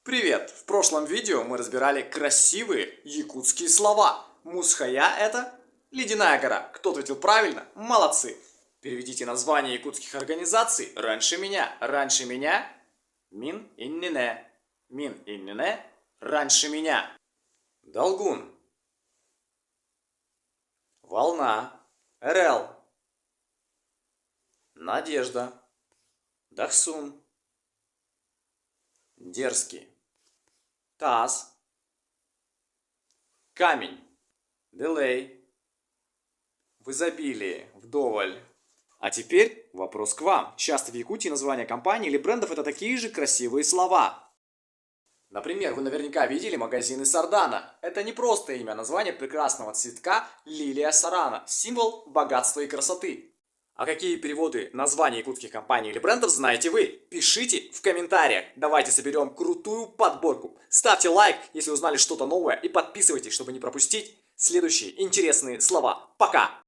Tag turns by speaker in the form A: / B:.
A: Привет! В прошлом видео мы разбирали красивые якутские слова. Мусхая – это ледяная гора. Кто ответил правильно? Молодцы! Переведите название якутских организаций раньше меня. Раньше меня – Мин Иннине. Мин Иннине – раньше меня. Долгун. Волна. РЛ. Надежда. Дахсун. Дерзкий. Таз. Камень. Делей. В изобилии. Вдоволь. А теперь вопрос к вам. Часто в Якутии названия компаний или брендов это такие же красивые слова. Например, вы наверняка видели магазины Сардана. Это не просто имя, название прекрасного цветка лилия сарана, символ богатства и красоты. А какие переводы названий якутских компаний или брендов знаете вы? Пишите в комментариях. Давайте соберем крутую подборку. Ставьте лайк, если узнали что-то новое, и подписывайтесь, чтобы не пропустить следующие интересные слова. Пока!